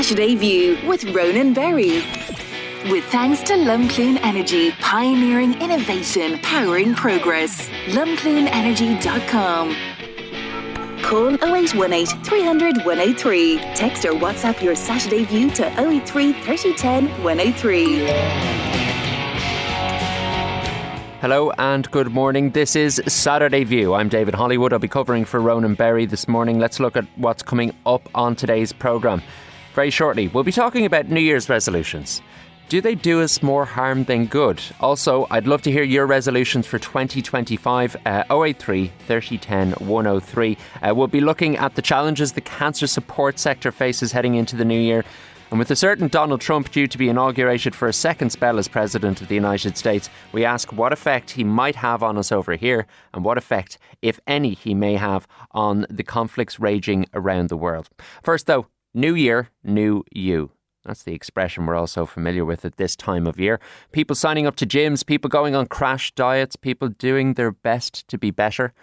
Saturday View with Ronan Berry. With thanks to Lumcloon Energy, pioneering innovation, powering progress. LumcloonEnergy.com. Call 0818 300 103. Text or WhatsApp your Saturday View to 083 3010 103. Hello and good morning. This is Saturday View. I'm David Hollywood. I'll be covering for Ronan Berry this morning. Let's look at what's coming up on today's programme. Very shortly, we'll be talking about New Year's resolutions. Do they do us more harm than good? Also, I'd love to hear your resolutions for 2025. 083 3010 103. We'll be looking at the challenges the cancer support sector faces heading into the new year. And with a certain Donald Trump due to be inaugurated for a second spell as President of the United States, we ask what effect he might have on us over here and what effect, if any, he may have on the conflicts raging around the world. First, though, New Year, New You. That's the expression we're all so familiar with at this time of year. People signing up to gyms, people going on crash diets, people doing their best to be better.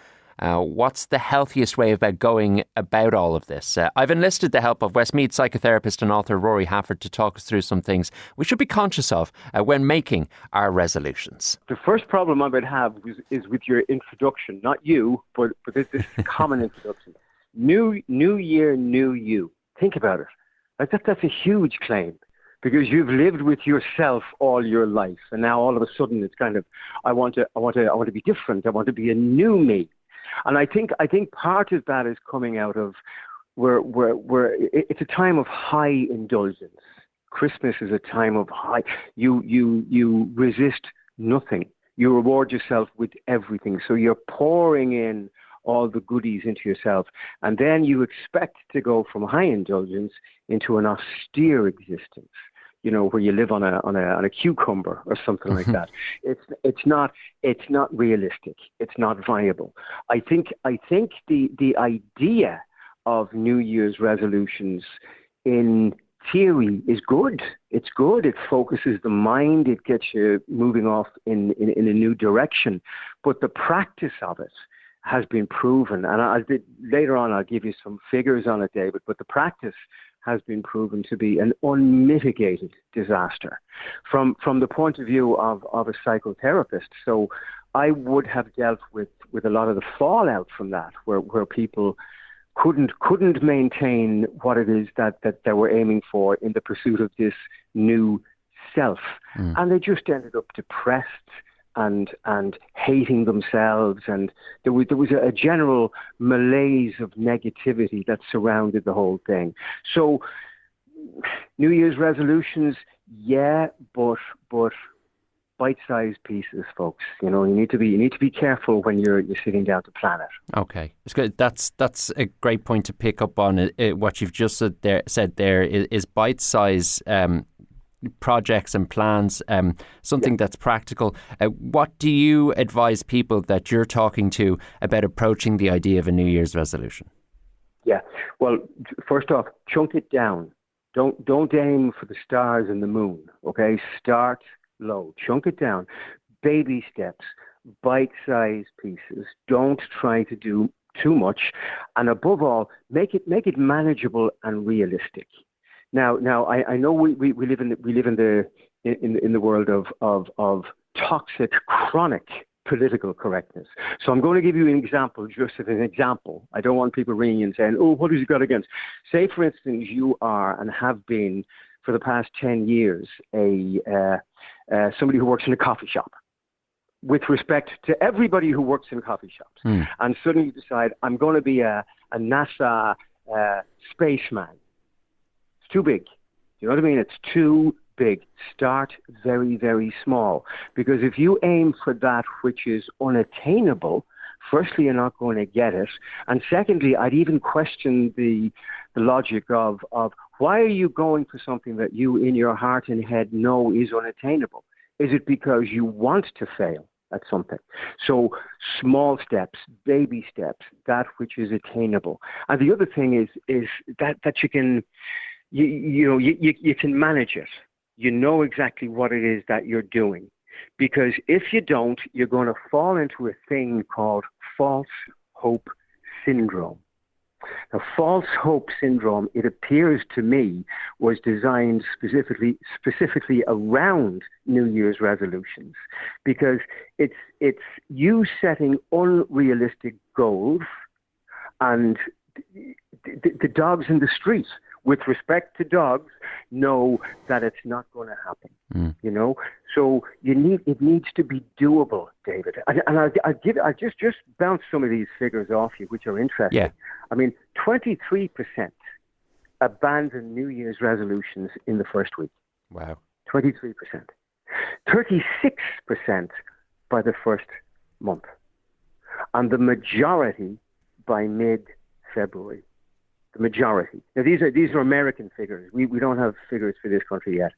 What's the healthiest way about going about all of this? I've enlisted the help of Westmeath psychotherapist and author Rory Hafford to talk us through some things we should be conscious of when making our resolutions. The first problem I would have is with your introduction. Not you, but this is a common introduction. New year, new you. Think about it. Like that's a huge claim because you've lived with yourself all your life, and now all of a sudden it's kind of I want to be different. I want to be a new me. And I think part of that is coming out of where it's a time of high indulgence. Christmas is a time of high. You resist nothing. You reward yourself with everything. So you're pouring in all the goodies into yourself, and then you expect to go from high indulgence into an austere existence. You know, where you live on a cucumber or something like that. It's not realistic. It's not viable. I think the idea of New Year's resolutions in theory is good. It's good. It focuses the mind. It gets you moving off in a new direction. But the practice of it has been proven, and later on I'll give you some figures on it, David. But the practice has been proven to be an unmitigated disaster from the point of view of a psychotherapist. So I would have dealt with a lot of the fallout from that, where people couldn't maintain what it is that they were aiming for in the pursuit of this new self. And they just ended up depressed and hating themselves, and there was a general malaise of negativity that surrounded the whole thing. So New Year's resolutions, yeah, but bite-sized pieces, folks. You know, you need to be careful when you're sitting down to plan it. Okay, it's good. That's a great point to pick up on. What you've just said there is bite-size projects and plans, something that's practical. What do you advise people that you're talking to about approaching the idea of a New Year's resolution? Yeah, well, first off, chunk it down. Don't aim for the stars and the moon. Okay, start low. Chunk it down. Baby steps, bite-sized pieces. Don't try to do too much, and above all, make it manageable and realistic. Now, I know we live in the world of toxic, chronic political correctness. So I'm going to give you an example, just as an example. I don't want people ringing and saying, "Oh, what has he got against?" Say, for instance, you are and have been for the past 10 years somebody who works in a coffee shop. With respect to everybody who works in coffee shops, and suddenly you decide, I'm going to be a NASA spaceman. Too big. You know what I mean? It's too big. Start very, very small. Because if you aim for that which is unattainable, firstly, you're not going to get it. And secondly, I'd even question the logic of why are you going for something that you in your heart and head know is unattainable? Is it because you want to fail at something? So small steps, baby steps, that which is attainable. And the other thing is that you can... You can manage it. You know exactly what it is that you're doing. Because if you don't, you're going to fall into a thing called false hope syndrome. Now, false hope syndrome, it appears to me, was designed specifically around New Year's resolutions, because it's you setting unrealistic goals, and the dogs in the street, with respect to dogs, know that it's not going to happen. You know, so it needs to be doable, David. And I just bounce some of these figures off you, which are interesting. Yeah. I mean, 23% abandon New Year's resolutions in the first week. Wow. 23%. 36% by the first month. And the majority by mid-February. The majority. Now, these are American figures. We don't have figures for this country yet.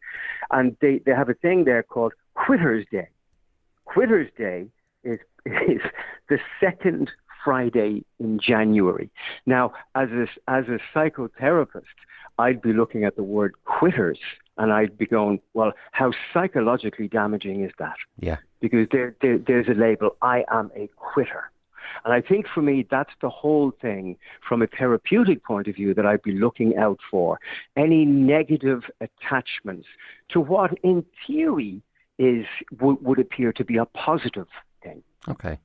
And they have a thing there called Quitter's Day. Quitter's Day is the second Friday in January. Now, as a psychotherapist, I'd be looking at the word quitters and I'd be going, well, how psychologically damaging is that? Yeah. Because there's a label, I am a quitter. And I think for me, that's the whole thing from a therapeutic point of view that I'd be looking out for. Any negative attachments to what in theory would appear to be a positive thing. Okay.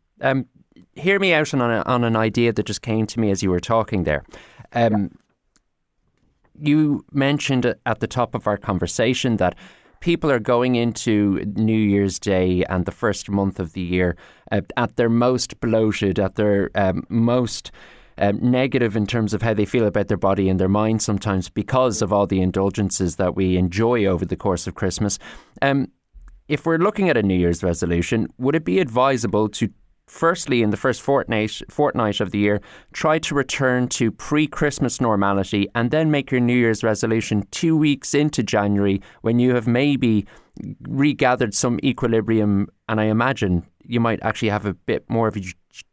Hear me out on an idea that just came to me as you were talking there. You mentioned at the top of our conversation that people are going into New Year's Day and the first month of the year at their most bloated, at their most negative in terms of how they feel about their body and their mind sometimes because of all the indulgences that we enjoy over the course of Christmas. If we're looking at a New Year's resolution, would it be advisable to firstly, in the first fortnight of the year, try to return to pre-Christmas normality and then make your New Year's resolution 2 weeks into January when you have maybe regathered some equilibrium, and I imagine you might actually have a bit more of a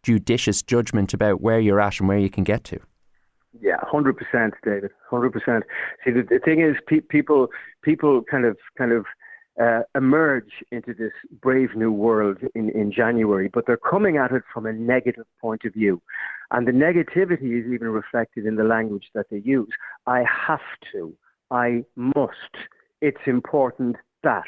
judicious judgment about where you're at and where you can get to? Yeah, 100%, David, 100%. See, the thing is, people kind of emerge into this brave new world in January, but they're coming at it from a negative point of view. And the negativity is even reflected in the language that they use. I have to. I must. It's important that.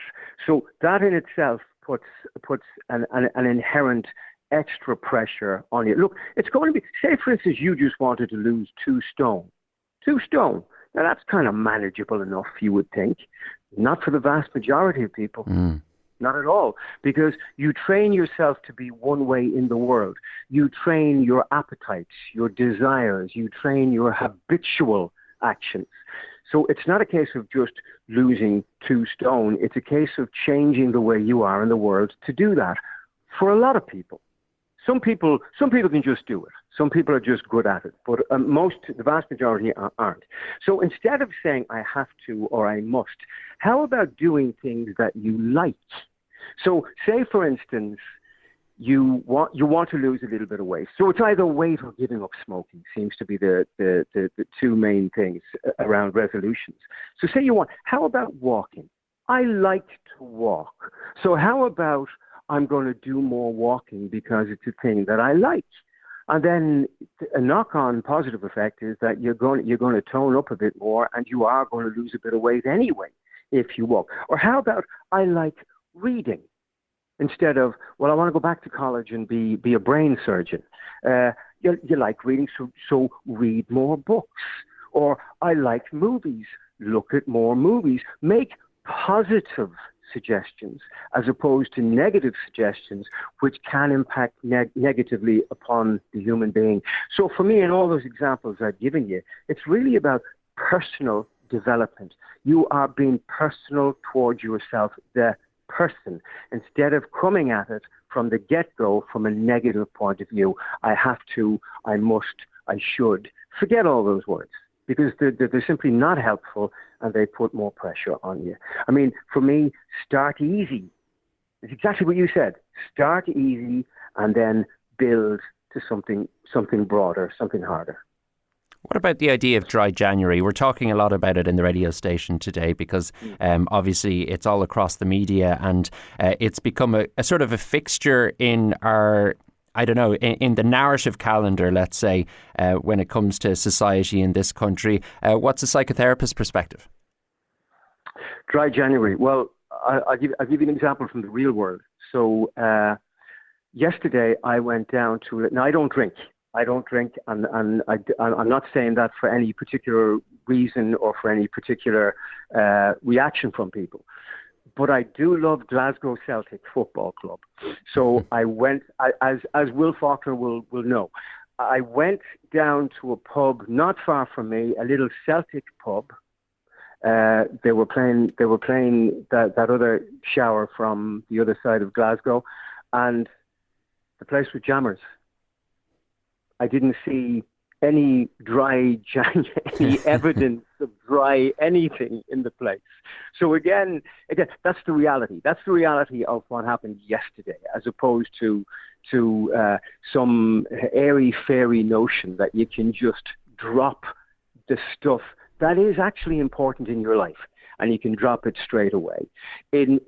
So that in itself puts an inherent extra pressure on you. Look, it's going to be, say for instance, you just wanted to lose 2 stone. 2 stone. Now that's kind of manageable enough, you would think. Not for the vast majority of people. Not at all. Because you train yourself to be one way in the world. You train your appetites, your desires. You train your habitual actions. So it's not a case of just losing 2 stone. It's a case of changing the way you are in the world to do that. For a lot of people. Some people can just do it. Some people are just good at it, but the vast majority aren't. So instead of saying I have to or I must, how about doing things that you like? So say, for instance, you want to lose a little bit of weight. So it's either weight or giving up smoking seems to be the 2 main things around resolutions. So say how about walking? I like to walk. So how about I'm going to do more walking because it's a thing that I like? And then a knock-on positive effect is that you're going to tone up a bit more, and you are going to lose a bit of weight anyway if you walk. Or how about I like reading instead of, well, I want to go back to college and be a brain surgeon. You like reading, so read more books. Or I like movies. Look at more movies. Make positive suggestions as opposed to negative suggestions, which can impact negatively upon the human being. So for me, in all those examples I've given you, it's really about personal development. You are being personal towards yourself, the person, instead of coming at it from the get-go from a negative point of view. I have to, I must, I should. Forget all those words, because they're simply not helpful, and they put more pressure on you. I mean, for me, start easy. It's exactly what you said. Start easy and then build to something broader, something harder. What about the idea of dry January? We're talking a lot about it in the radio station today because obviously it's all across the media, and it's become a sort of a fixture in our I don't know, in the narrative calendar, let's say, when it comes to society in this country. What's a psychotherapist's perspective? Dry January. Well, I'll give you an example from the real world. So yesterday I went down to, now I don't drink, and I'm not saying that for any particular reason or for any particular reaction from people. But I do love Glasgow Celtic Football Club. So I went, as Will Faulkner will know, I went down to a pub not far from me, a little Celtic pub. They were playing that other shower from the other side of Glasgow, and the place was jammers. I didn't see any any evidence of dry anything in the place. So again, that's the reality. That's the reality of what happened yesterday, as opposed to some airy-fairy notion that you can just drop the stuff that is actually important in your life, and you can drop it straight away. In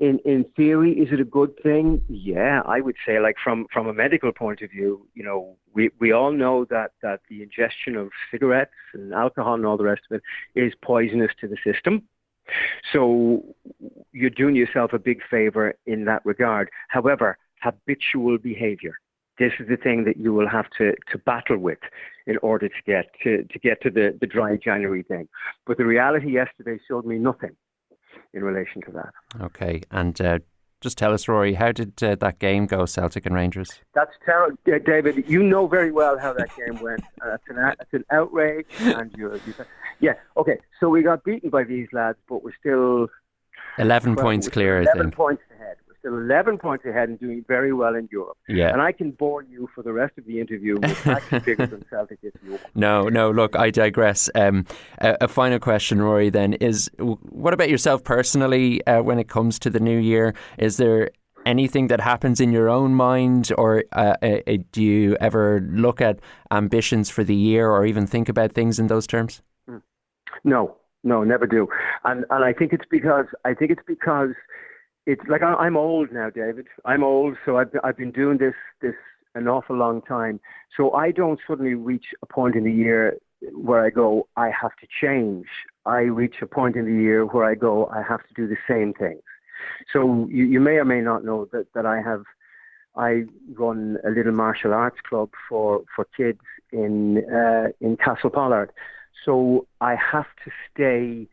theory, is it a good thing? Yeah, I would say, like from a medical point of view, you know, we all know that the ingestion of cigarettes and alcohol and all the rest of it is poisonous to the system. So you're doing yourself a big favor in that regard. However, habitual behavior, this is the thing that you will have to battle with in order to get to the dry January thing. But the reality yesterday showed me nothing in relation to that. Okay, and just tell us, Rory, how did that game go, Celtic and Rangers? That's terrible, David. You know very well how that game went. It's an outrage, and yeah. Okay, so we got beaten by these lads, but we're still 11 points clear. 11 points ahead. 11 points ahead and doing very well in Europe. Yeah. And I can bore you for the rest of the interview with actually figures on Celtic if you want. No, look, I digress. A final question, Rory, then, is what about yourself personally when it comes to the new year? Is there anything that happens in your own mind, or do you ever look at ambitions for the year or even think about things in those terms? No, never do. And I think it's because it's like I'm old now, David. I'm old, so I've been doing this an awful long time. So I don't suddenly reach a point in the year where I go, I have to change. I reach a point in the year where I go, I have to do the same things. So you may or may not know that I run a little martial arts club for kids in Castlepollard. So I have to stay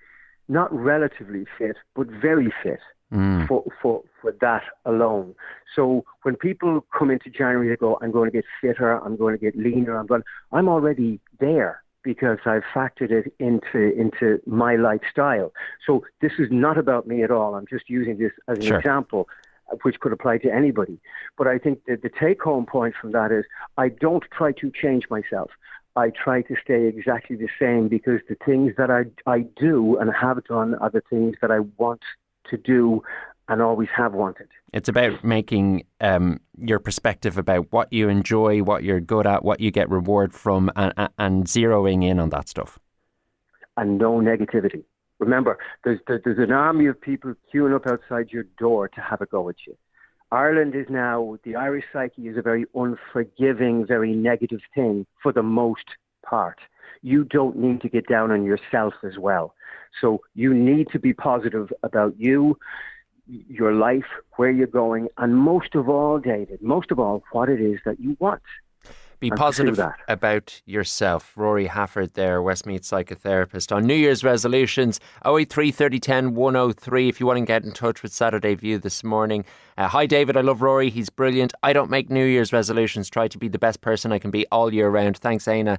not relatively fit, but very fit. For that alone. So when people come into January, they go, I'm going to get fitter, I'm going to get leaner, I'm already there because I've factored it into my lifestyle. So this is not about me at all. I'm just using this as an example, which could apply to anybody. But I think that the take-home point from that is I don't try to change myself. I try to stay exactly the same, because the things that I do and have done are the things that I want to do and always have wanted. It's about making your perspective about what you enjoy, what you're good at, what you get reward from, and zeroing in on that stuff. And no negativity. Remember, there's an army of people queuing up outside your door to have a go at you. Ireland is now, the Irish psyche is a very unforgiving, very negative thing for the most part. You don't need to get down on yourself as well. So you need to be positive about you, your life, where you're going, and most of all, David, what it is that you want. Be positive about yourself. Rory Hafford there, Westmeath psychotherapist. On New Year's resolutions, 083 3010 103 if you want to get in touch with Saturday View this morning. Hi David, I love Rory, he's brilliant. I don't make New Year's resolutions, try to be the best person I can be all year round. Thanks, Aina.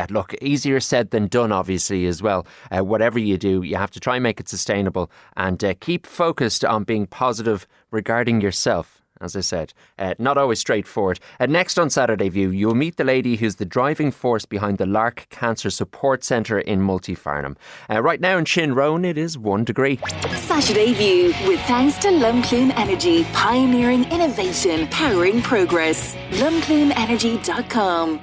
Look, easier said than done, obviously, as well. Whatever you do, you have to try and make it sustainable, and keep focused on being positive regarding yourself. As I said, not always straightforward. Next on Saturday View, you'll meet the lady who's the driving force behind the Lark Cancer Support Centre in Multifarnham. Right now in Shinrone, it is 1 degree. Saturday View, with thanks to Lumclume Energy, pioneering innovation, powering progress. lumclumeenergy.com.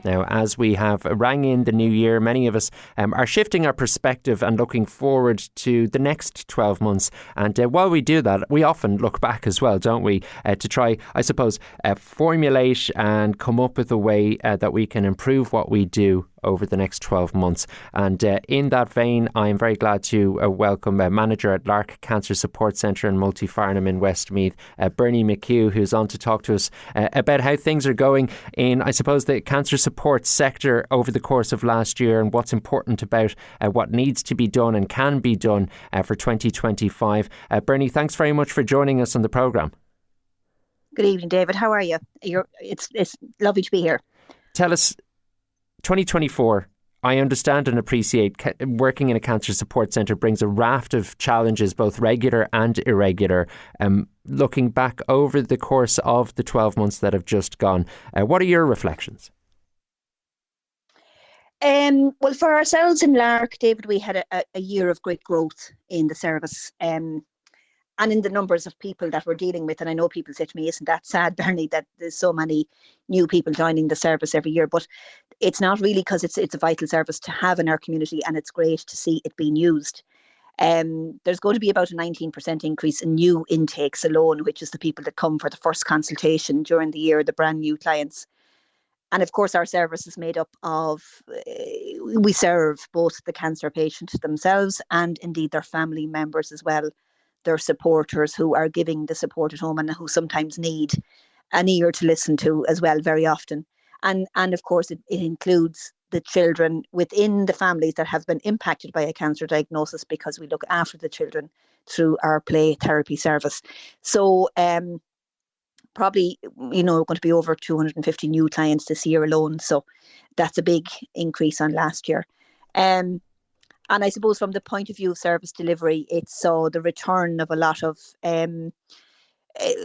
Now, as we have rang in the new year, many of us are shifting our perspective and looking forward to the next 12 months. And while we do that, we often look back as well, don't we, to try, I suppose, formulate and come up with a way that we can improve what we do over the next 12 months. And in that vein, I'm very glad to welcome Manager at Lark Cancer Support Centre in Multifarnham in Westmeath, Bernie McHugh, who's on to talk to us about how things are going in, I suppose, the cancer support sector over the course of last year and what's important about what needs to be done and can be done for 2025. Bernie, thanks very much for joining us on the programme. Good evening, David. How are you? It's lovely to be here. Tell us, 2024, I understand and appreciate working in a cancer support centre brings a raft of challenges, both regular and irregular. Looking back over the course of the 12 months that have just gone, what are your reflections? Well, for ourselves in Lark, David, we had a year of great growth in the service. And in the numbers of people that we're dealing with. And I know people say to me, isn't that sad, Bernie, that there's so many new people joining the service every year? But it's not really, because it's a vital service to have in our community, and it's great to see it being used. There's going to be about a 19% increase in new intakes alone, which is the people that come for the first consultation during the year, the brand new clients. And of course, our service is made up of, we serve both the cancer patient themselves and indeed their family members as well. Their supporters who are giving the support at home and who sometimes need an ear to listen to as well very often. And of course, it includes the children within the families that have been impacted by a cancer diagnosis, because we look after the children through our play therapy service. So probably, going to be over 250 new clients this year alone. So that's a big increase on last year. And I suppose from the point of view of service delivery, it saw the return of a lot of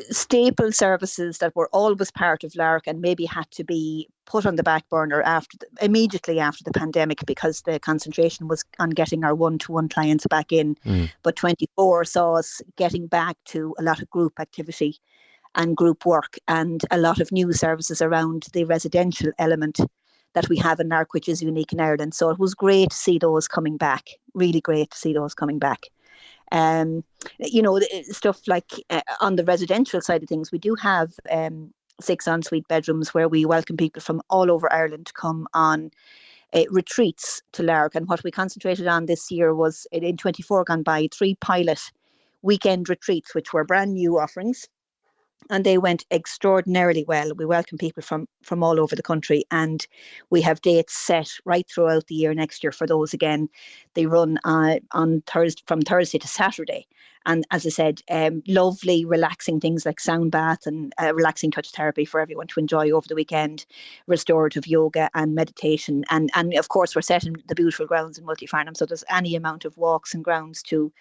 staple services that were always part of Lark and maybe had to be put on the back burner immediately after the pandemic, because the concentration was on getting our one-to-one clients back in. But 24 saw us getting back to a lot of group activity and group work and a lot of new services around the residential element that we have in Lark, which is unique in Ireland. So it was great to see those coming back, really great to see those coming back. Stuff like on the residential side of things, we do have 6 ensuite bedrooms where we welcome people from all over Ireland to come on retreats to Lark. And what we concentrated on this year was, in 24 gone by, 3 pilot weekend retreats, which were brand new offerings. And they went extraordinarily well. We welcome people from all over the country, and we have dates set right throughout the year next year for those again. They run on Thursday, from Thursday to Saturday. And as I said, lovely, relaxing things like sound bath and relaxing touch therapy for everyone to enjoy over the weekend, restorative yoga and meditation. And of course, we're set in the beautiful grounds in Multifarnham, so there's any amount of walks and grounds to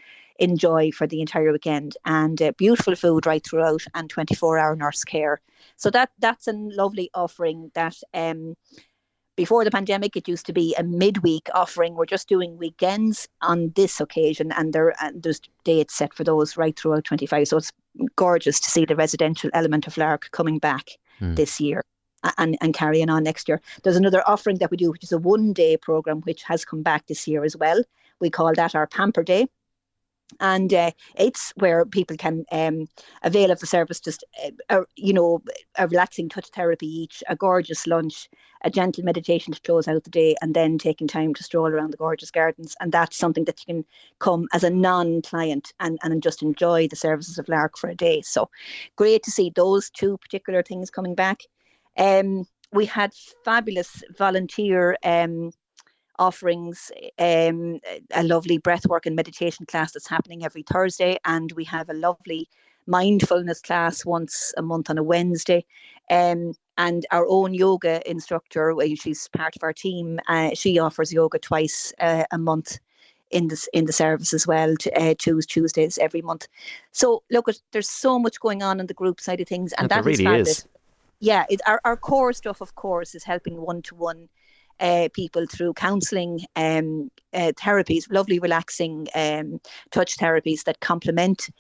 enjoy for the entire weekend, and beautiful food right throughout, and 24-hour nurse care. So that's a lovely offering that before the pandemic, it used to be a midweek offering. We're just doing weekends on this occasion, and there's dates set for those right throughout 25. So it's gorgeous to see the residential element of Lark coming back this year and carrying on next year. There's another offering that we do, which is a one-day programme, which has come back this year as well. We call that our Pamper Day. And it's where people can avail of the service, just, a relaxing touch therapy each, a gorgeous lunch, a gentle meditation to close out the day, and then taking time to stroll around the gorgeous gardens. And that's something that you can come as a non-client and just enjoy the services of Lark for a day. So great to see those 2 particular things coming back. We had fabulous volunteer offerings, a lovely breathwork and meditation class that's happening every Thursday, and we have a lovely mindfulness class once a month on a Wednesday, and our own yoga instructor, she's part of our team, she offers yoga twice a month in the service as well, to Tuesdays every month. So look, there's so much going on the group side of things, and that really is. Yeah, our core stuff, of course, is helping one-to-one people through counselling, therapies, lovely relaxing touch therapies that complement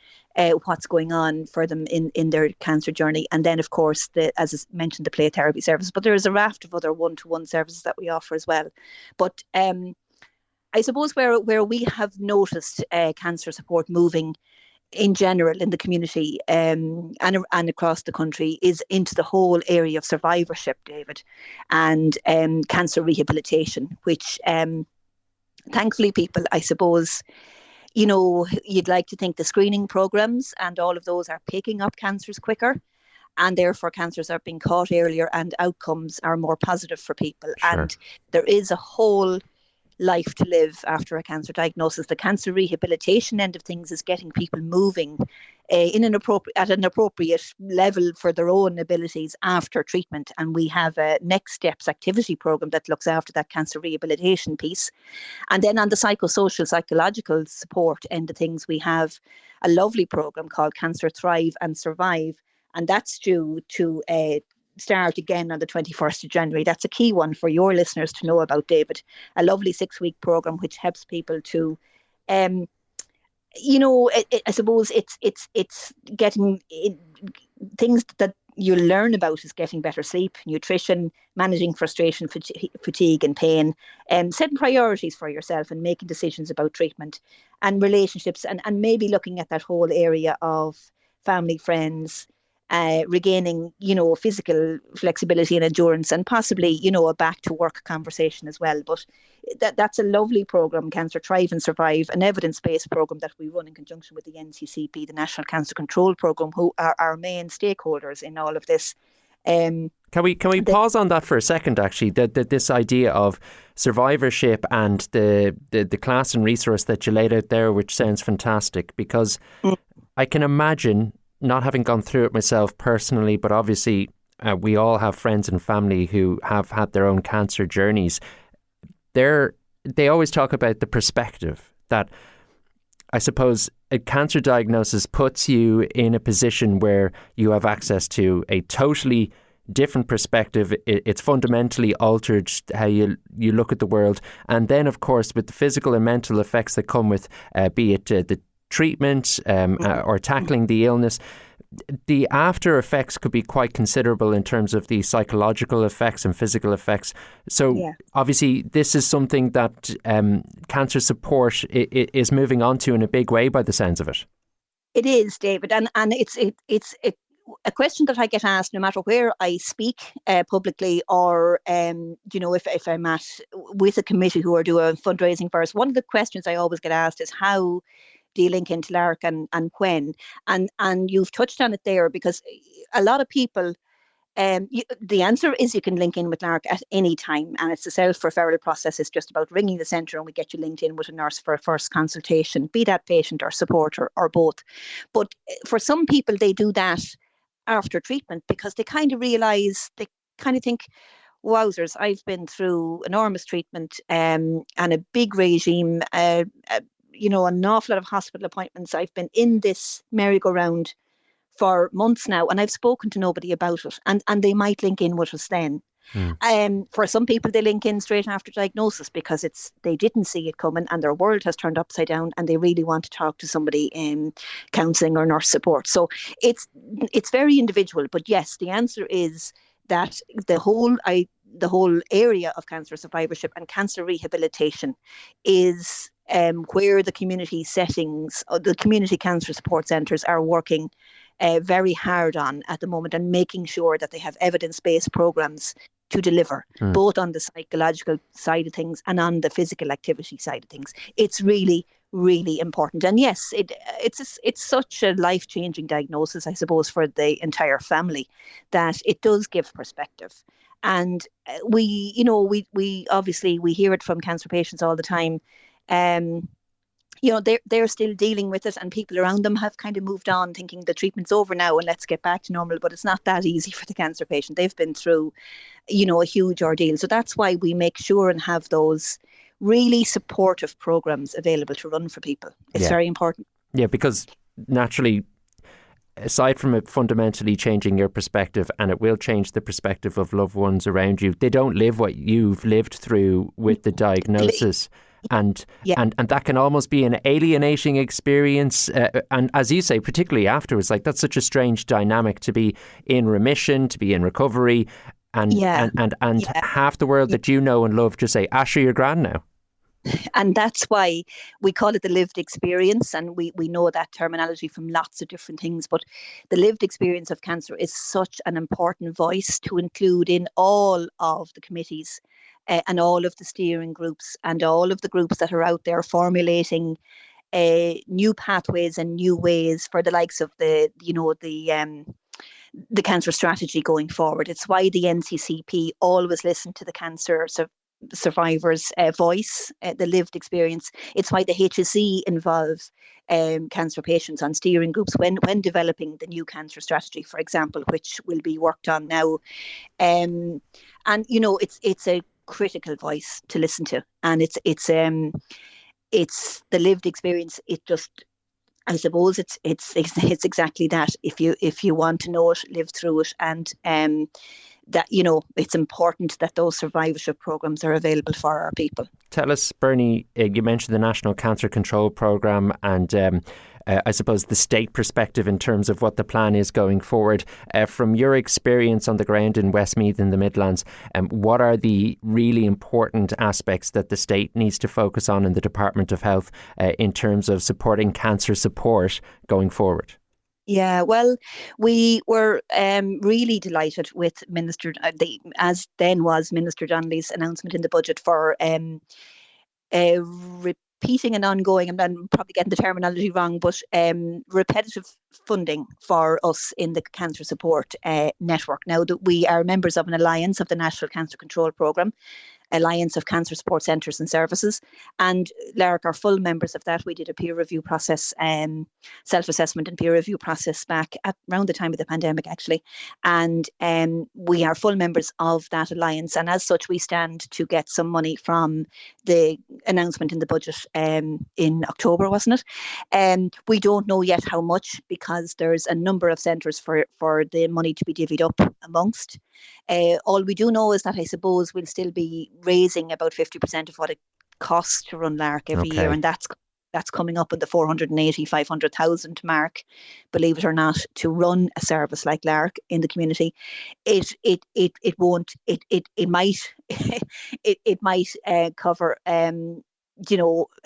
what's going on for them in their cancer journey. And then, of course, as I mentioned, the play therapy service. But there is a raft of other one-to-one services that we offer as well. But I suppose where we have noticed cancer support moving in general in the community and across the country is into the whole area of survivorship, David, and cancer rehabilitation, which thankfully people, I suppose, you'd like to think the screening programs and all of those are picking up cancers quicker, and therefore cancers are being caught earlier and outcomes are more positive for people. Sure. And there is a whole life to live after a cancer diagnosis. The cancer rehabilitation end of things is getting people moving at an appropriate level for their own abilities after treatment. And we have a Next Steps activity program that looks after that cancer rehabilitation piece. And then on the psychological support end of things, we have a lovely program called Cancer Thrive and Survive. And that's due to start again on the 21st of January. That's a key one for your listeners to know about, David. A lovely 6-week program which helps people to, I suppose it's getting things that you learn about is getting better sleep, nutrition, managing frustration, fatigue and pain, setting priorities for yourself and making decisions about treatment and relationships and maybe looking at that whole area of family, friends, regaining, physical flexibility and endurance and possibly, a back to work conversation as well. But that's a lovely programme, Cancer Thrive and Survive, an evidence-based programme that we run in conjunction with the NCCP, the National Cancer Control Programme, who are our main stakeholders in all of this. Can we pause on that for a second, actually, that this idea of survivorship and the class and resource that you laid out there, which sounds fantastic, because I can imagine, not having gone through it myself personally, but obviously we all have friends and family who have had their own cancer journeys. They always talk about the perspective that, I suppose, a cancer diagnosis puts you in a position where you have access to a totally different perspective. It's fundamentally altered how you look at the world. And then, of course, with the physical and mental effects that come with, be it the treatment or tackling the illness, the after effects could be quite considerable in terms of the psychological effects and physical effects. So obviously this is something that cancer support is moving on to in a big way by the sounds of it. It is, David, and it's a question that I get asked no matter where I speak publicly or if I'm with a committee who are doing fundraising for us. One of the questions I always get asked is how do you link into LARC and when? And you've touched on it there, because a lot of people, the answer is you can link in with LARC at any time, and it's a self-referral process. It's just about ringing the centre and we get you linked in with a nurse for a first consultation, be that patient or supporter or both. But for some people, they do that after treatment because they kind of realise, they kind of think, wowzers, I've been through enormous treatment and a big regime, an awful lot of hospital appointments. I've been in this merry-go-round for months now and I've spoken to nobody about it. And they might link in with us then. For some people, they link in straight after diagnosis because they didn't see it coming and their world has turned upside down and they really want to talk to somebody in counselling or nurse support. So it's very individual. But yes, the answer is that the whole area of cancer survivorship and cancer rehabilitation is where the community settings, the community cancer support centres are working very hard on at the moment, and making sure that they have evidence-based programmes to deliver, both on the psychological side of things and on the physical activity side of things. It's really, really important. And yes, it's such a life-changing diagnosis, I suppose, for the entire family, that it does give perspective. And we obviously hear it from cancer patients all the time. They're still dealing with it, and people around them have kind of moved on thinking the treatment's over now and let's get back to normal. But it's not that easy for the cancer patient. They've been through, a huge ordeal. So that's why we make sure and have those really supportive programs available to run for people. It's very important. Yeah, because naturally, aside from it fundamentally changing your perspective, and it will change the perspective of loved ones around you, they don't live what you've lived through with the diagnosis. And that can almost be an alienating experience. And as you say, particularly afterwards, like that's such a strange dynamic to be in remission, to be in recovery, and half the world that you know and love just say, Asher, you're grand now. And that's why we call it the lived experience. And we know that terminology from lots of different things. But the lived experience of cancer is such an important voice to include in all of the committees and all of the steering groups and all of the groups that are out there formulating new pathways and new ways for the likes of the cancer strategy going forward. It's why the NCCP always listen to the cancer survivors' voice, the lived experience. It's why the HSE involves cancer patients on steering groups when developing the new cancer strategy, for example, which will be worked on now. And it's a critical voice to listen to, and it's the lived experience. It just, I suppose, it's exactly that. If you want to know it, live through it, and that it's important that those survivorship programs are available for our people. Tell us, Bernie, you mentioned the National Cancer Control Programme and I suppose the state perspective in terms of what the plan is going forward. From your experience on the ground in Westmeath in the Midlands, what are the really important aspects that the state needs to focus on in the Department of Health in terms of supporting cancer support going forward? Yeah, well, we were really delighted with Minister Donnelly's announcement in the budget for repeating and ongoing, and I'm probably getting the terminology wrong, but repetitive funding for us in the cancer support network. Now that we are members of an alliance of the National Cancer Control Programme, Alliance of Cancer Support Centres and Services, and Lerk are full members of that. We did a peer review process, self-assessment and peer review process back at around the time of the pandemic, actually, and we are full members of that alliance, and as such we stand to get some money from the announcement in the budget in October, wasn't it? We don't know yet how much, because there's a number of centres for the money to be divvied up amongst. All we do know is that I suppose we'll still be raising about 50% of what it costs to run Lark every year, and that's coming up in the 500,000 mark, believe it or not, to run a service like Lark in the community. It might cover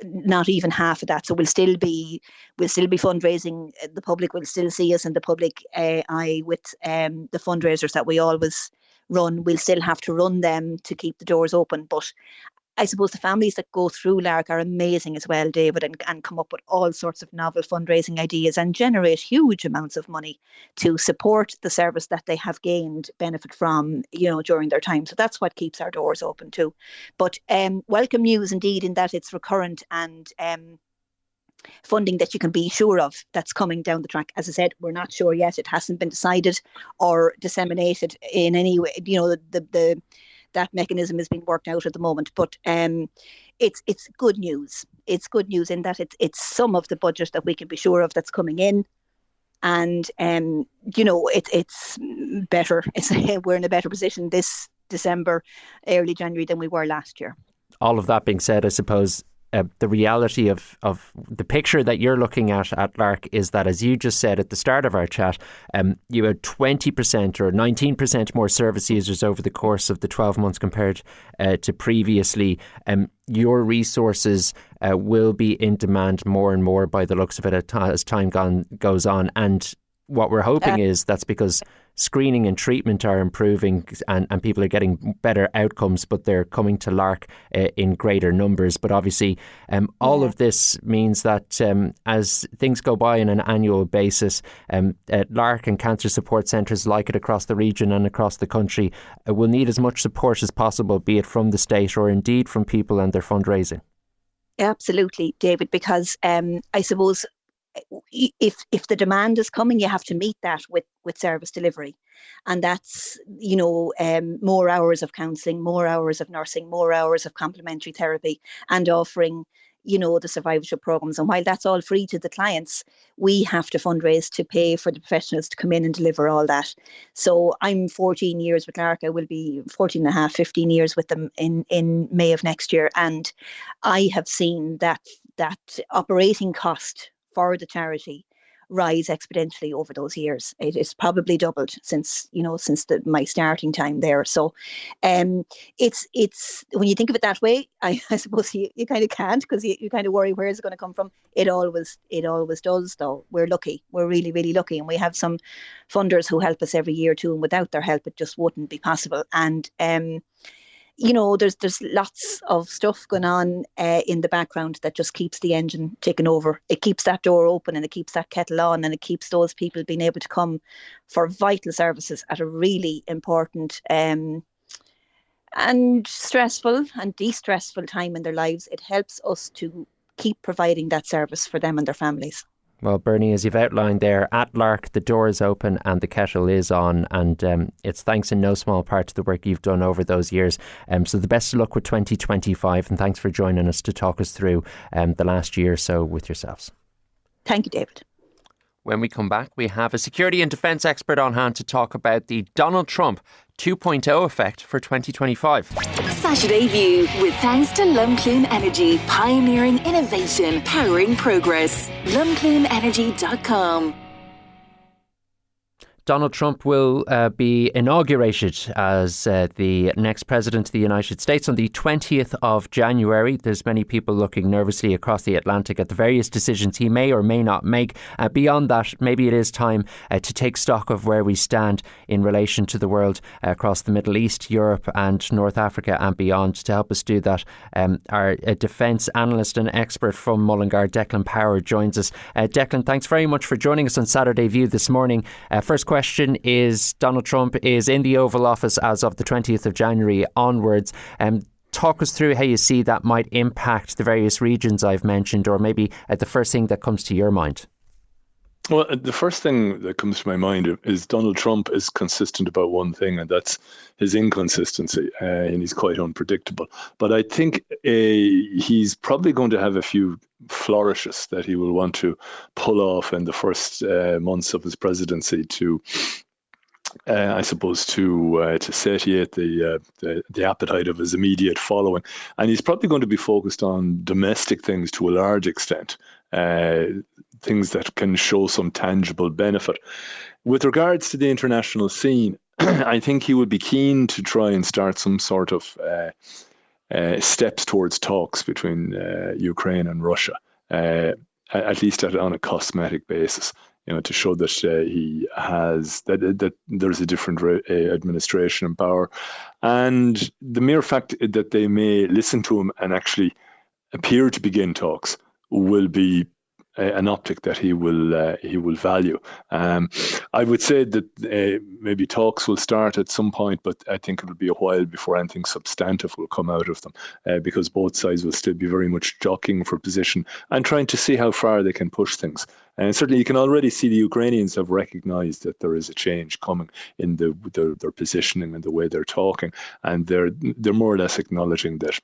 not even half of that. So we'll still be fundraising. The public will still see us in the public eye with the fundraisers that we always run. We'll still have to run them to keep the doors open. But I suppose the families that go through Lark are amazing as well, David, and come up with all sorts of novel fundraising ideas and generate huge amounts of money to support the service that they have gained benefit from, during their time. So that's what keeps our doors open too. But welcome news indeed, in that it's recurrent and funding that you can be sure of that's coming down the track. As I said, we're not sure yet. It hasn't been decided or disseminated in any way. That mechanism is being worked out at the moment, but it's good news. It's good news in that it's some of the budget that we can be sure of that's coming in, and it's better. We're in a better position this December, early January than we were last year. All of that being said, I suppose the reality of the picture that you're looking at Lark is that, as you just said at the start of our chat, you had 20% or 19% more service users over the course of the 12 months compared to previously. Your resources will be in demand more and more by the looks of it as time goes on. And what we're hoping is that's because screening and treatment are improving and people are getting better outcomes, but they're coming to Lark in greater numbers. But obviously, all of this means that as things go by on an annual basis, Lark and cancer support centres like it across the region and across the country will need as much support as possible, be it from the state or indeed from people and their fundraising. Absolutely, David, because I suppose if the demand is coming, you have to meet that with service delivery, and that's more hours of counselling, more hours of nursing, more hours of complementary therapy, and offering the survivorship programs. And while that's all free to the clients, we have to fundraise to pay for the professionals to come in and deliver all that. So I'm 14 years with Lark. I will be 14 and a half, 15 years with them in May of next year. And I have seen that operating cost for the charity rise exponentially over those years. It is probably doubled since my starting time there. So it's when you think of it that way, I suppose you kind of can't, because you kind of worry where is it going to come from. It always does, though. We're lucky. We're really, really lucky. And we have some funders who help us every year too, and without their help it just wouldn't be possible. And there's lots of stuff going on in the background that just keeps the engine ticking over. It keeps that door open and it keeps that kettle on, and it keeps those people being able to come for vital services at a really important and stressful and de-stressful time in their lives. It helps us to keep providing that service for them and their families. Well, Bernie, as you've outlined there, at Lark, the door is open and the kettle is on, and it's thanks in no small part to the work you've done over those years. So the best of luck with 2025, and thanks for joining us to talk us through the last year or so with yourselves. Thank you, David. When we come back, we have a security and defence expert on hand to talk about the Donald Trump 2.0 effect for 2025. Saturday View, with thanks to Lumclume Energy, pioneering innovation, powering progress. LumclumeEnergy.com. Donald Trump will be inaugurated as the next president of the United States on the 20th of January. There's many people looking nervously across the Atlantic at the various decisions he may or may not make. Beyond that, maybe it is time to take stock of where we stand in relation to the world across the Middle East, Europe and North Africa and beyond. To help us do that, our defence analyst and expert from Mullingar, Declan Power, joins us. Declan, thanks very much for joining us on Saturday View this morning. First question is, Donald Trump is in the Oval Office as of the 20th of January onwards. Talk us through how you see that might impact the various regions I've mentioned, or maybe the first thing that comes to your mind. Well, the first thing that comes to my mind is Donald Trump is consistent about one thing, and that's his inconsistency, and he's quite unpredictable. But I think he's probably going to have a few flourishes that he will want to pull off in the first months of his presidency to satiate the appetite of his immediate following. And he's probably going to be focused on domestic things to a large extent, things that can show some tangible benefit. With regards to the international scene, I think he would be keen to try and start some sort of steps towards talks between Ukraine and Russia, at least on a cosmetic basis. To show that he has that there's a different administration in power, and the mere fact that they may listen to him and actually appear to begin talks will be an optic that he will value. I would say that maybe talks will start at some point, but I think it will be a while before anything substantive will come out of them, because both sides will still be very much jockeying for position and trying to see how far they can push things. And certainly you can already see the Ukrainians have recognized that there is a change coming in their positioning and the way they're talking, and they're more or less acknowledging that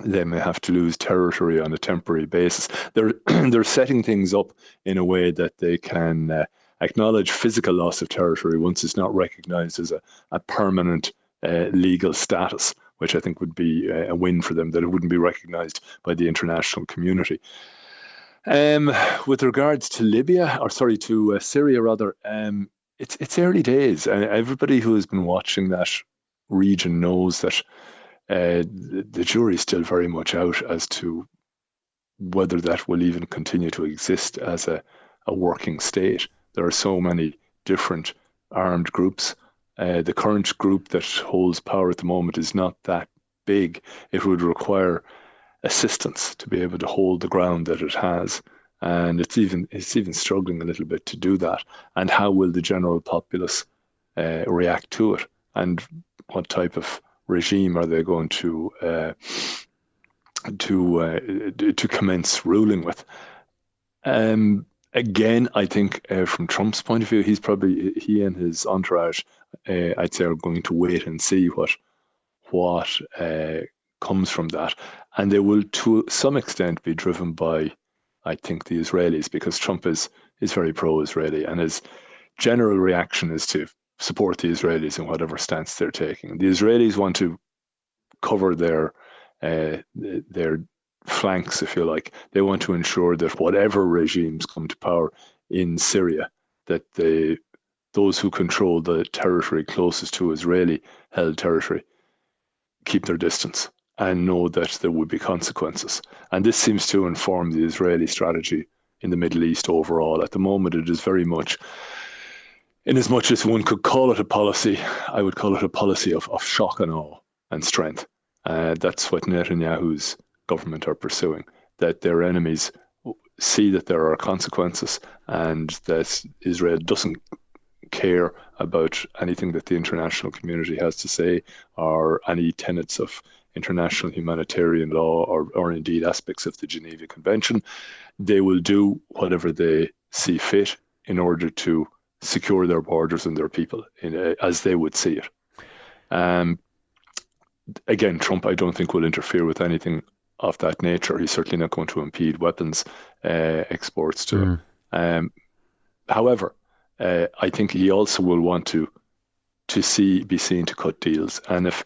they may have to lose territory on a temporary basis. They're setting things up in a way that they can acknowledge physical loss of territory once it's not recognized as a permanent legal status, which I think would be a win for them, that it wouldn't be recognized by the international community. With regards to Syria rather, it's early days. Everybody who has been watching that region knows that the jury is still very much out as to whether that will even continue to exist as a working state. There are so many different armed groups. The current group that holds power at the moment is not that big. It would require assistance to be able to hold the ground that it has, and it's even struggling a little bit to do that. And how will the general populace react to it, and what type of regime are they going to commence ruling with? Again, I think from Trump's point of view, he and his entourage, I'd say, are going to wait and see what comes from that. And they will, to some extent, be driven by, I think, the Israelis, because Trump is very pro-Israeli, and his general reaction is to support the Israelis in whatever stance they're taking. The Israelis want to cover their flanks, if you like. They want to ensure that whatever regimes come to power in Syria, that those who control the territory closest to Israeli-held territory keep their distance and know that there would be consequences. And this seems to inform the Israeli strategy in the Middle East overall. At the moment, it is very much, in as much as one could call it a policy, I would call it a policy of shock and awe and strength. That's what Netanyahu's government are pursuing, that their enemies see that there are consequences and that Israel doesn't care about anything that the international community has to say or any tenets of international humanitarian law or indeed aspects of the Geneva Convention. They will do whatever they see fit in order to secure their borders and their people as they would see it. Again, Trump, I don't think, will interfere with anything of that nature. He's certainly not going to impede weapons exports to them. However, I think he also will want to be seen to cut deals. And if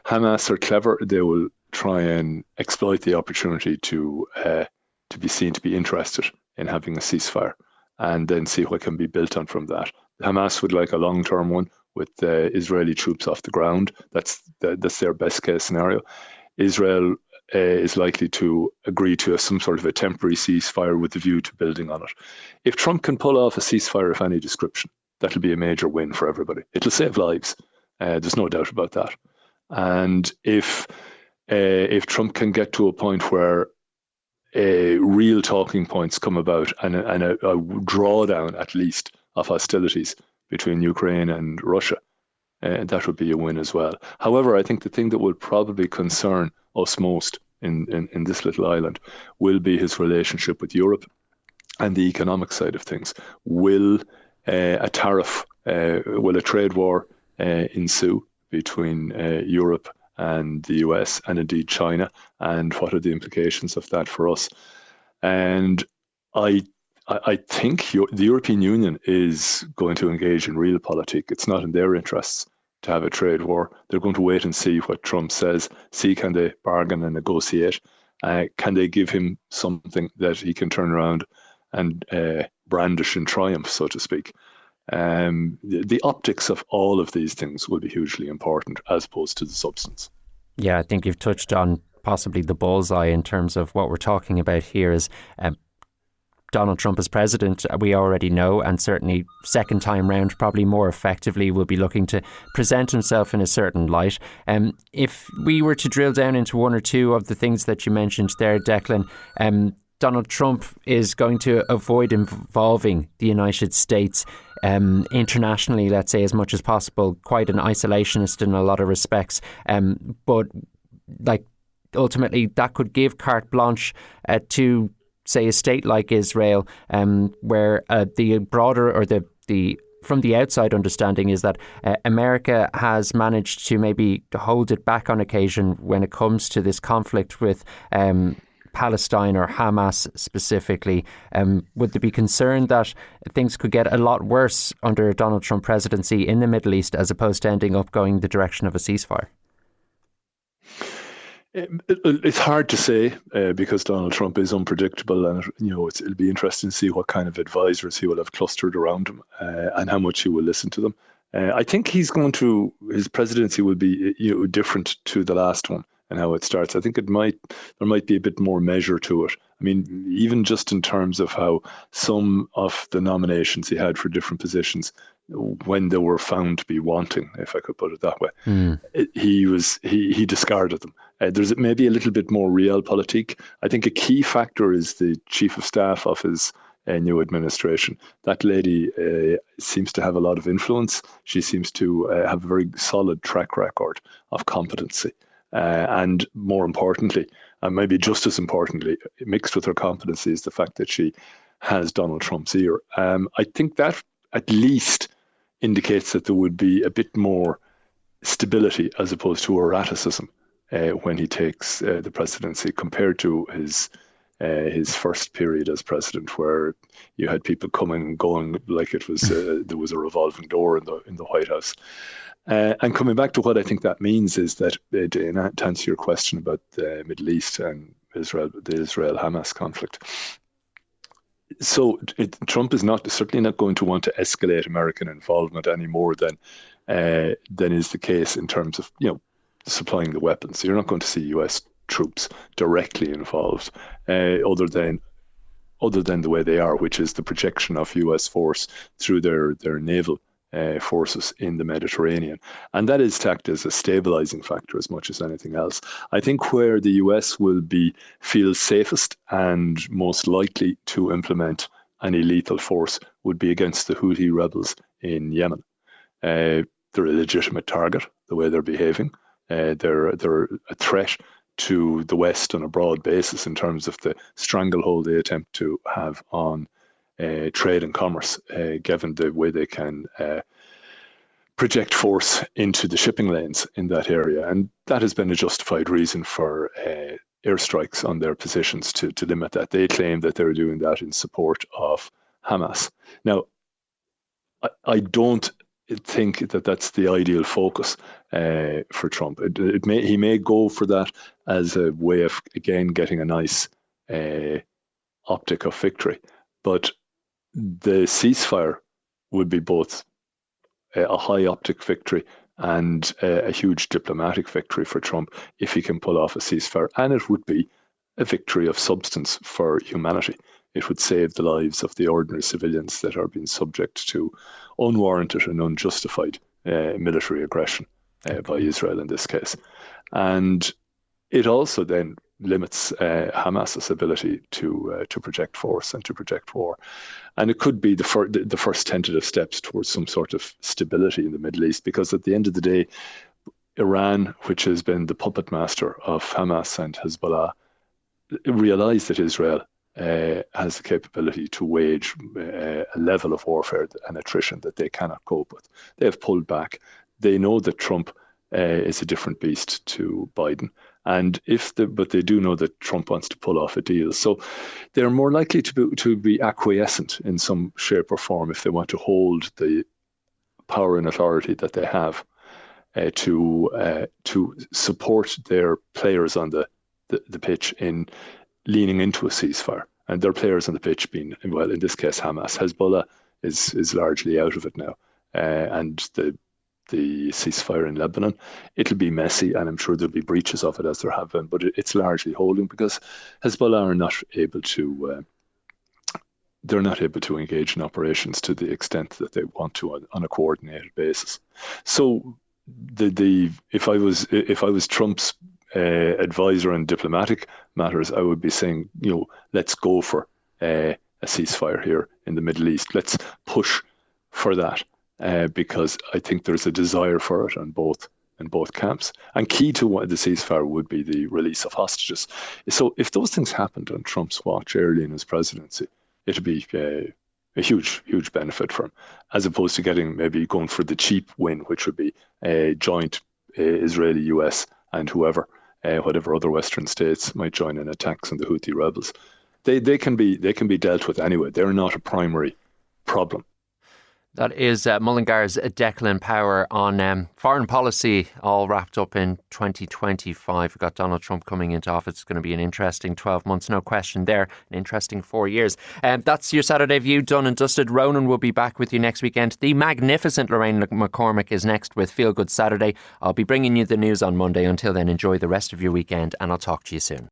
Hamas are clever, they will try and exploit the opportunity to be seen to be interested in having a ceasefire, and then see what can be built on from that. Hamas would like a long-term one with Israeli troops off the ground. That's their best case scenario. Israel is likely to agree to some sort of a temporary ceasefire with the view to building on it. If Trump can pull off a ceasefire of any description, that'll be a major win for everybody. It'll save lives. There's no doubt about that. And if Trump can get to a point where real talking points come about and a drawdown, at least, of hostilities between Ukraine and Russia, that would be a win as well. However, I think the thing that will probably concern us most in this little island will be his relationship with Europe and the economic side of things. Will a trade war ensue between Europe and the US and indeed China, and what are the implications of that for us? And I think the European Union is going to engage in realpolitik. It's not in their interests to have a trade war. They're going to wait and see what Trump says, see can they bargain and negotiate. Can they give him something that he can turn around and brandish in triumph, so to speak. The optics of all of these things will be hugely important as opposed to the substance. Yeah, I think you've touched on possibly the bullseye in terms of what we're talking about here is Donald Trump as president, we already know, and certainly second time round probably more effectively will be looking to present himself in a certain light. If we were to drill down into one or two of the things that you mentioned there, Declan, Donald Trump is going to avoid involving the United States internationally, let's say, as much as possible, quite an isolationist in a lot of respects. But like ultimately that could give carte blanche to, say, a state like Israel, where the broader or the from the outside understanding is that America has managed to maybe hold it back on occasion when it comes to this conflict with Palestine or Hamas specifically. Would there be concern that things could get a lot worse under a Donald Trump presidency in the Middle East as opposed to ending up going the direction of a ceasefire? It's hard to say because Donald Trump is unpredictable, and it'll be interesting to see what kind of advisors he will have clustered around him and how much he will listen to them. I think his presidency will be different to the last one and how it starts. I think there might be a bit more measure to it. I mean, even just in terms of how some of the nominations he had for different positions, when they were found to be wanting, if I could put it that way, he discarded them. There's maybe a little bit more realpolitik. I think a key factor is the chief of staff of his new administration. That lady seems to have a lot of influence. She seems to have a very solid track record of competency. And more importantly, and maybe just as importantly, mixed with her competency is the fact that she has Donald Trump's ear. I think that at least indicates that there would be a bit more stability as opposed to erraticism when he takes the presidency, compared to his first period as president, where you had people coming and going like it was there was a revolving door in the White House. And coming back to what I think that means is that, to answer your question about the Middle East and the Israel-Hamas conflict, so Trump is certainly not going to want to escalate American involvement any more than is the case in terms of supplying the weapons. So you're not going to see US troops directly involved, other than the way they are, which is the projection of US force through their naval forces in the Mediterranean. And that is tacked as a stabilizing factor as much as anything else. I think where the US will feel safest and most likely to implement any lethal force would be against the Houthi rebels in Yemen. They're a legitimate target, the way they're behaving. They're a threat to the West on a broad basis in terms of the stranglehold they attempt to have on trade and commerce, given the way they can project force into the shipping lanes in that area. And that has been a justified reason for airstrikes on their positions to limit that. They claim that they're doing that in support of Hamas. Now, I don't think that that's the ideal focus for Trump. He may go for that as a way of, again, getting a nice optic of victory. But the ceasefire would be both a high optic victory and a huge diplomatic victory for Trump if he can pull off a ceasefire. And it would be a victory of substance for humanity. It would save the lives of the ordinary civilians that are being subject to unwarranted and unjustified military aggression by Israel in this case. And it also then limits Hamas's ability to project force and to project war. And it could be the first tentative steps towards some sort of stability in the Middle East, because at the end of the day, Iran, which has been the puppet master of Hamas and Hezbollah, realized that Israel has the capability to wage a level of warfare and attrition that they cannot cope with. They have pulled back. They know that Trump is a different beast to Biden. And but they do know that Trump wants to pull off a deal. So they're more likely to be acquiescent in some shape or form if they want to hold the power and authority that they have to support their players on the pitch in leaning into a ceasefire. And their players on the pitch being, well, in this case, Hamas. Hezbollah is largely out of it now. And the ceasefire in Lebanon, it'll be messy, and I'm sure there'll be breaches of it as there have been, but it's largely holding because Hezbollah are not able to engage in operations to the extent that they want to on a coordinated basis. So if I was Trump's advisor on diplomatic matters, I would be saying, let's go for a ceasefire here in the Middle East. Let's push for that. Because I think there's a desire for it in both camps. And key to the ceasefire would be the release of hostages. So if those things happened on Trump's watch early in his presidency, it'd be a huge, huge benefit for him, as opposed to maybe going for the cheap win, which would be a joint Israeli, US, and whatever other Western states might join in attacks on the Houthi rebels. They can be dealt with anyway. They're not a primary problem. That is Mullingar's Declan Power on foreign policy, all wrapped up in 2025. We've got Donald Trump coming into office. It's going to be an interesting 12 months, no question there. An interesting 4 years. That's your Saturday View done and dusted. Ronan will be back with you next weekend. The magnificent Lorraine McCormick is next with Feel Good Saturday. I'll be bringing you the news on Monday. Until then, enjoy the rest of your weekend and I'll talk to you soon.